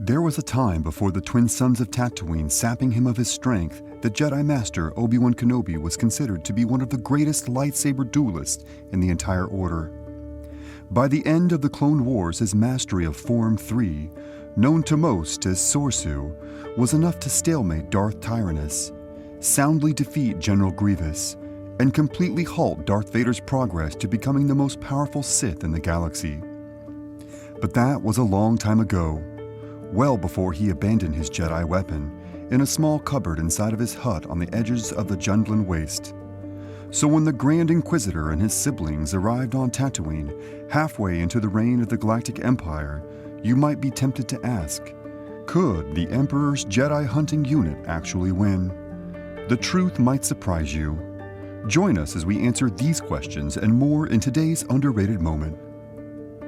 There was a time before the twin sons of Tatooine sapping him of his strength that Jedi Master Obi-Wan Kenobi was considered to be one of the greatest lightsaber duelists in the entire Order. By the end of the Clone Wars, his mastery of Form 3, known to most as Sorsu, was enough to stalemate Darth Tyrannus, soundly defeat General Grievous, and completely halt Darth Vader's progress to becoming the most powerful Sith in the galaxy. But that was a long time ago, well before he abandoned his Jedi weapon in a small cupboard inside of his hut on the edges of the Jundland Waste. So when the Grand Inquisitor and his siblings arrived on Tatooine, halfway into the reign of the Galactic Empire, you might be tempted to ask, could the Emperor's Jedi hunting unit actually win? The truth might surprise you. Join us as we answer these questions and more in today's underrated moment.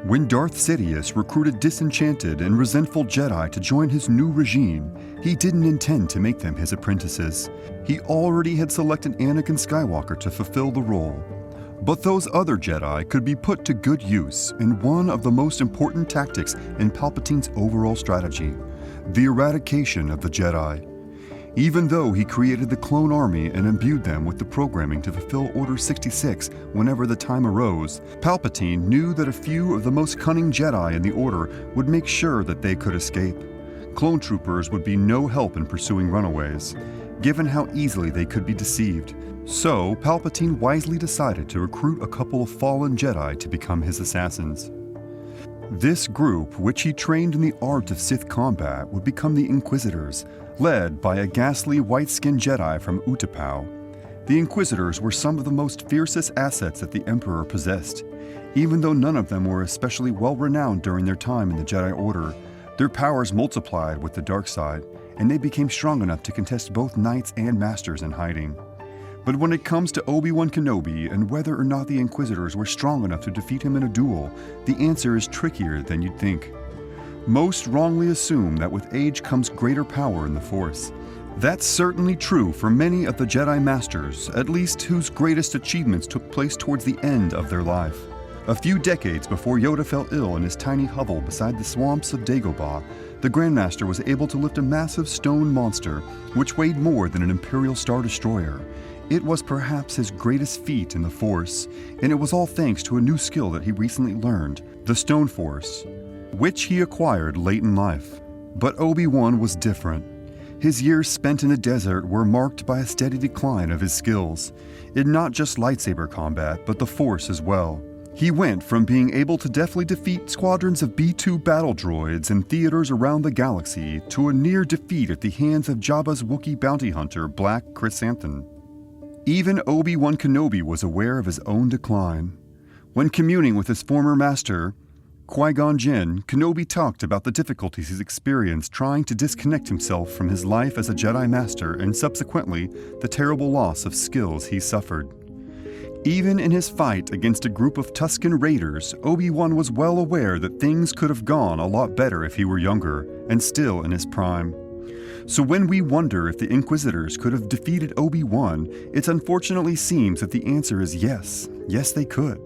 When Darth Sidious recruited disenchanted and resentful Jedi to join his new regime, he didn't intend to make them his apprentices. He already had selected Anakin Skywalker to fulfill the role. But those other Jedi could be put to good use in one of the most important tactics in Palpatine's overall strategy, the eradication of the Jedi. Even though he created the clone army and imbued them with the programming to fulfill Order 66 whenever the time arose, Palpatine knew that a few of the most cunning Jedi in the Order would make sure that they could escape. Clone troopers would be no help in pursuing runaways, given how easily they could be deceived. So, Palpatine wisely decided to recruit a couple of fallen Jedi to become his assassins. This group, which he trained in the art of Sith combat, would become the Inquisitors, led by a ghastly white-skinned Jedi from Utapau. The Inquisitors were some of the most fiercest assets that the Emperor possessed. Even though none of them were especially well-renowned during their time in the Jedi Order, their powers multiplied with the dark side, and they became strong enough to contest both knights and masters in hiding. But when it comes to Obi-Wan Kenobi and whether or not the Inquisitors were strong enough to defeat him in a duel, the answer is trickier than you'd think. Most wrongly assume that with age comes greater power in the Force. That's certainly true for many of the Jedi Masters, at least whose greatest achievements took place towards the end of their life. A few decades before Yoda fell ill in his tiny hovel beside the swamps of Dagobah, the Grandmaster was able to lift a massive stone monster which weighed more than an Imperial Star Destroyer. It was perhaps his greatest feat in the Force, and it was all thanks to a new skill that he recently learned, the Stone Force, which he acquired late in life. But Obi-Wan was different. His years spent in the desert were marked by a steady decline of his skills, in not just lightsaber combat, but the Force as well. He went from being able to deftly defeat squadrons of B-2 battle droids in theaters around the galaxy to a near defeat at the hands of Jabba's Wookiee bounty hunter, Black Chrysanthemum. Even Obi-Wan Kenobi was aware of his own decline. When communing with his former master, Qui-Gon Jinn, Kenobi talked about the difficulties he's experienced trying to disconnect himself from his life as a Jedi Master and subsequently the terrible loss of skills he suffered. Even in his fight against a group of Tusken Raiders, Obi-Wan was well aware that things could have gone a lot better if he were younger and still in his prime. So when we wonder if the Inquisitors could have defeated Obi-Wan, it unfortunately seems that the answer is yes. Yes, they could.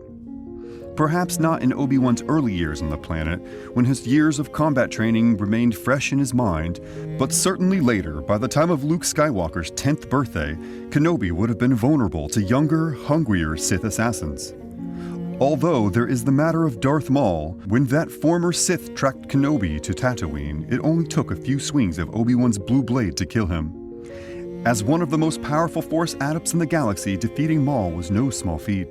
Perhaps not in Obi-Wan's early years on the planet, when his years of combat training remained fresh in his mind, but certainly later, by the time of Luke Skywalker's 10th birthday, Kenobi would have been vulnerable to younger, hungrier Sith assassins. Although there is the matter of Darth Maul, when that former Sith tracked Kenobi to Tatooine, it only took a few swings of Obi-Wan's blue blade to kill him. As one of the most powerful Force adepts in the galaxy, defeating Maul was no small feat.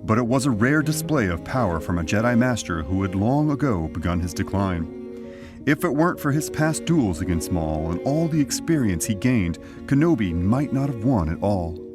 But it was a rare display of power from a Jedi Master who had long ago begun his decline. If it weren't for his past duels against Maul and all the experience he gained, Kenobi might not have won at all.